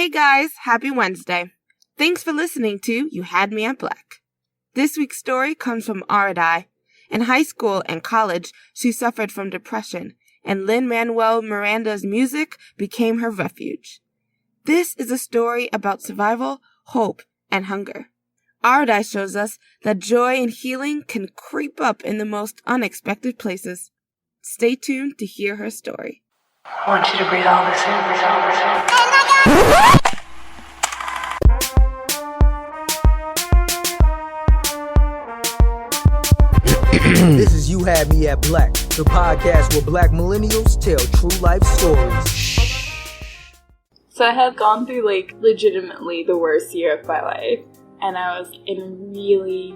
Hey guys, happy Wednesday. Thanks for listening to You Had Me at Black. This week's story comes from Aradai. In high school and college, she suffered from depression, and Lin-Manuel Miranda's music became her refuge. This is a story about survival, hope, and hunger. Aradai shows us that joy and healing can creep up in the most unexpected places. Stay tuned to hear her story. I want you to breathe all this in, breathe all this in. This is You Had Me at Black, the podcast where black millennials tell true life stories. So I had gone through legitimately the worst year of my life, and I was in really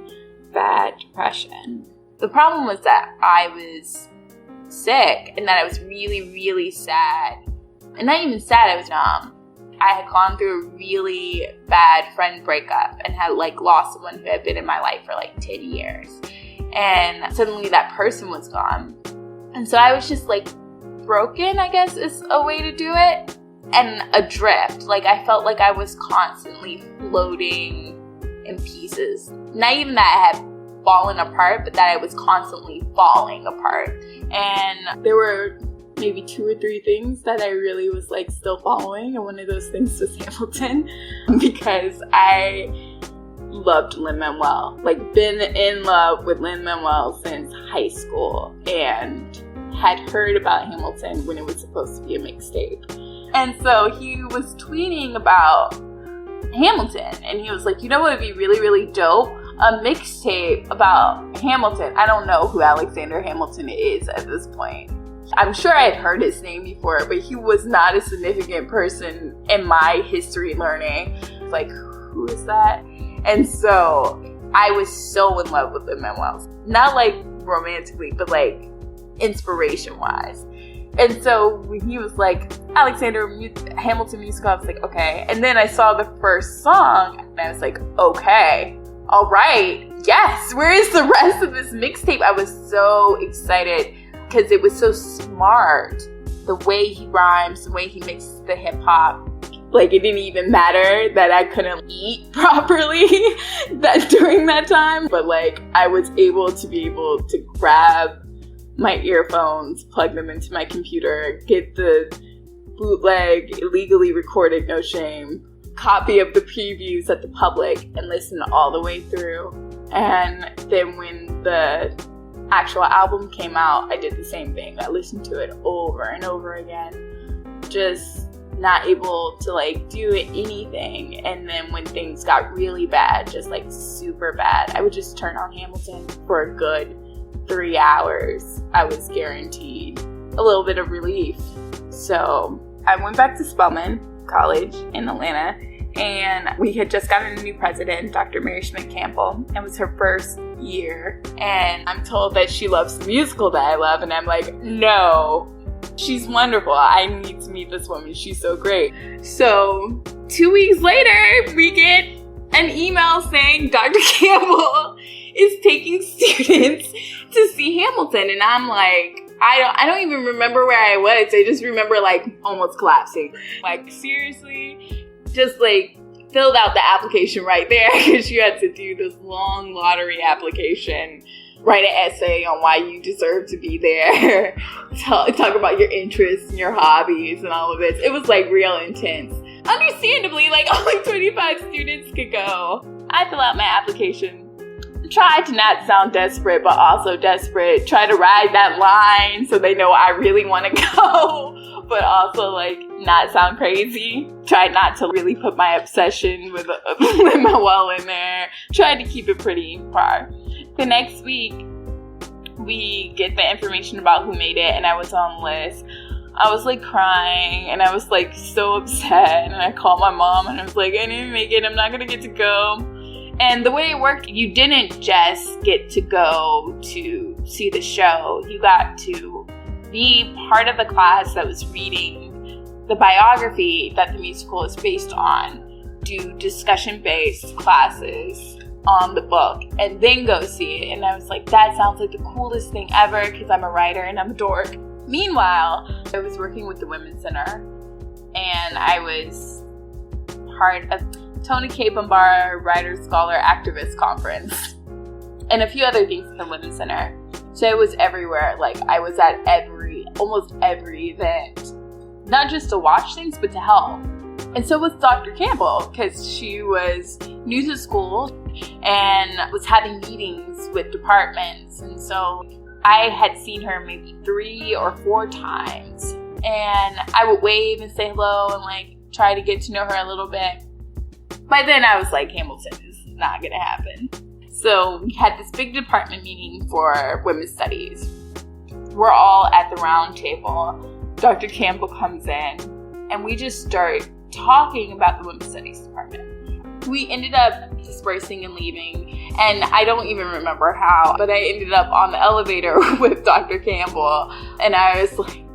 bad depression. The problem was that I was sick and that I was really, really sad. And not even sad, I was numb. I had gone through a really bad friend breakup and had lost someone who had been in my life for 10 years. And suddenly that person was gone. And so I was just broken, I guess is a way to do it. And adrift. I felt like I was constantly floating in pieces. Not even that I had fallen apart, but that I was constantly falling apart. And there were maybe 2 or 3 things that I really was still following. And one of those things was Hamilton. Because I loved Lin-Manuel. Been in love with Lin-Manuel since high school. And had heard about Hamilton when it was supposed to be a mixtape. And so he was tweeting about Hamilton. And he was like, you know what would be really, really dope? A mixtape about Hamilton. I don't know who Alexander Hamilton is at this point. I'm sure I had heard his name before, but he was not a significant person in my history learning. Who is that? And so I was so in love with Lin-Manuel. Not romantically, but inspiration-wise. And so when he was Alexander Hamilton musical, I was okay. And then I saw the first song, and I was okay, all right, yes, where is the rest of this mixtape? I was so excited because it was so smart. The way he rhymes, the way he mixes the hip-hop. It didn't even matter that I couldn't eat properly during that time. But I was able to grab my earphones, plug them into my computer, get the bootleg, illegally recorded, no shame, copy of the previews at the public and listen all the way through. And then when the actual album came out, I did the same thing. I listened to it over and over again, just not able to do anything. And then when things got really bad, just super bad, I would just turn on Hamilton for a good 3 hours. I was guaranteed a little bit of relief. So I went back to Spelman College in Atlanta, and we had just gotten a new president, Dr. Mary Schmidt Campbell. It was her first year, and I'm told that she loves the musical that I love, and I'm no, she's wonderful. I need to meet this woman. She's so great. So 2 weeks later, we get an email saying Dr. Campbell is taking students to see Hamilton. And I'm I don't even remember where I was. I just remember almost collapsing. Seriously, just filled out the application right there because you had to do this long lottery application, write an essay on why you deserve to be there, talk about your interests and your hobbies and all of this. It was real intense. Understandably, only 25 students could go. I fill out my application. Try to not sound desperate, but also desperate. Try to ride that line so they know I really want to go, but also not sound crazy. Try not to really put my obsession with Lin-Manuel in there. Try to keep it pretty far. The next week, we get the information about who made it, and I was on the list. I was crying, and I was so upset, and I called my mom, and I was I didn't make it. I'm not gonna get to go. And the way it worked, you didn't just get to go to see the show. You got to be part of the class that was reading the biography that the musical is based on, do discussion-based classes on the book, and then go see it. And I was that sounds like the coolest thing ever because I'm a writer and I'm a dork. Meanwhile, I was working with the Women's Center, and I was part of Tony K. Bambara Writer, Scholar, Activist Conference, and a few other things at the Women's Center. So I was everywhere. Like, I was at almost every event, not just to watch things, but to help. And so was Dr. Campbell, because she was new to school and was having meetings with departments. And so I had seen her maybe 3 or 4 times. And I would wave and say hello and like try to get to know her a little bit. By then I was like, Hamilton is not going to happen. So we had this big department meeting for women's studies. We're all at the round table. Dr. Campbell comes in and we just start talking about the women's studies department. We ended up dispersing and leaving, and I don't even remember how, but I ended up on the elevator with Dr. Campbell, and I was like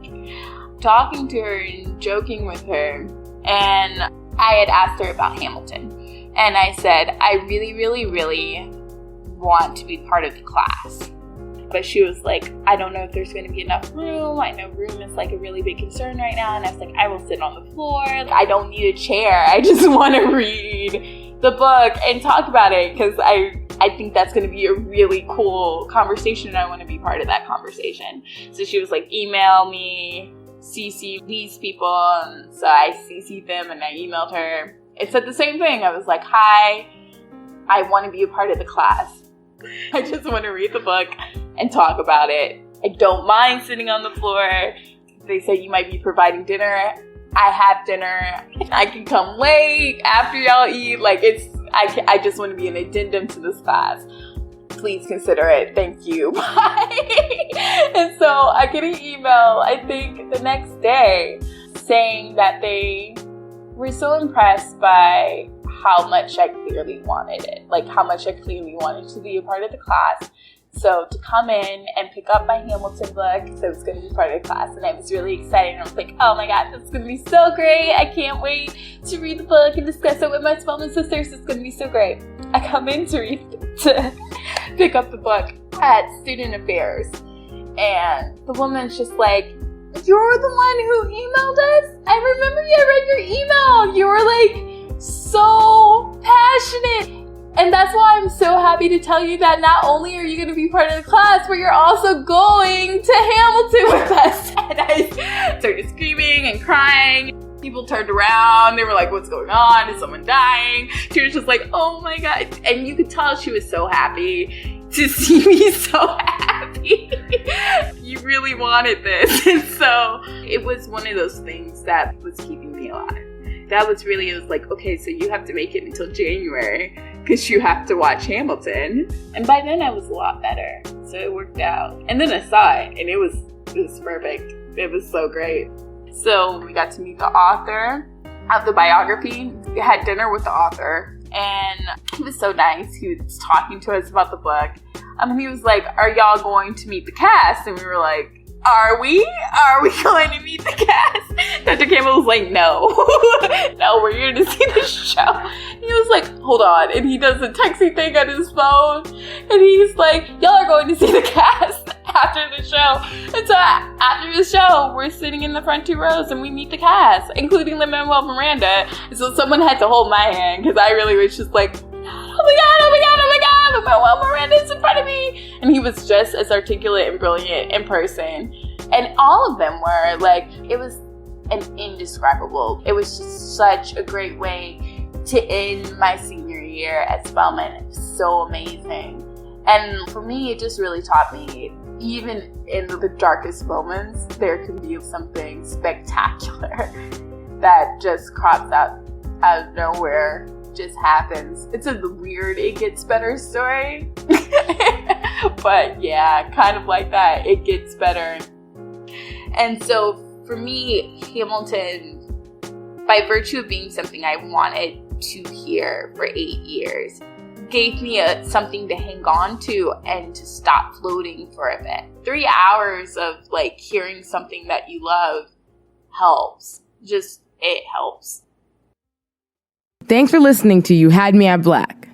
talking to her and joking with her, and I had asked her about Hamilton, and I said, I really, really, really want to be part of the class. But she was like, I don't know if there's going to be enough room. I know room is like a really big concern right now. And I was like, I will sit on the floor. I don't need a chair. I just want to read the book and talk about it because I think that's going to be a really cool conversation and I want to be part of that conversation. So she was like, email me, CC these people. And so I CC'd them and I emailed her. It said the same thing. I was like, hi, I want to be a part of the class. I just want to read the book and talk about it. I don't mind sitting on the floor. They say you might be providing dinner. I have dinner. I can come late after y'all eat. Like I just want to be an addendum to this class. Please consider it. Thank you. Bye. And so I get an email, I think the next day, saying that they were so impressed by how much I clearly wanted it. Like how much I clearly wanted to be a part of the class. So to come in and pick up my Hamilton book, so it's going to be part of the class, and I was really excited. And I was like, oh my God, this is going to be so great. I can't wait to read the book and discuss it with my Spelman sisters. It's going to be so great. I come in to pick up the book at Student Affairs, and the woman's just like, you're the one who emailed us? I remember I read your email. You were like so passionate. And that's why I'm so happy to tell you that not only are you going to be part of the class, but you're also going to Hamilton with us. And I started screaming and crying. People turned around. They were like, what's going on? Is someone dying? She was just like, oh my God. And you could tell she was so happy to see me so happy. You really wanted this. And so it was one of those things that was keeping me alive. That was really, it was like, okay, so you have to make it until January because you have to watch Hamilton. And by then I was a lot better. So it worked out. And then I saw it and it was perfect. It was so great. So we got to meet the author of the biography. We had dinner with the author and he was so nice. He was talking to us about the book. He was like, are y'all going to meet the cast? And we were like, are we going to meet the cast? Dr. Campbell was like, no. No, we're here to see the show. He was like, hold on. And he does the texting thing on his phone. And he's like, y'all are going to see the cast after the show. And so after the show, we're sitting in the front 2 rows and we meet the cast, including Lin-Manuel Miranda. And so someone had to hold my hand because I really was just like, oh my God, Lin-Manuel Miranda's in front of me. And he was just as articulate and brilliant in person. And all of them were like, it was an indescribable. It was just such a great way to end my senior year at Spelman. It was so amazing. And for me, it just really taught me, even in the darkest moments, there can be something spectacular that just crops out of nowhere. Just happens. It's a weird It Gets Better story. But yeah, kind of like that. It gets better. And so for me, Hamilton, by virtue of being something I wanted to hear for 8 years, gave me something to hang on to and to stop floating for a bit. 3 hours of like hearing something that you love helps. Just, it helps. Thanks for listening to You Had Me at Black.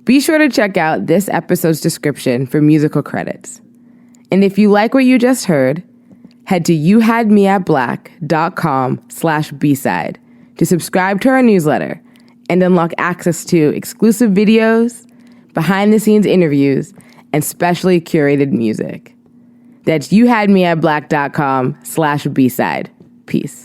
Be sure to check out this episode's description for musical credits. And if you like what you just heard, head to youhadmeatblack.com/B-side to subscribe to our newsletter and unlock access to exclusive videos, behind-the-scenes interviews, and specially curated music. That's youhadmeatblack.com/B-side. Peace.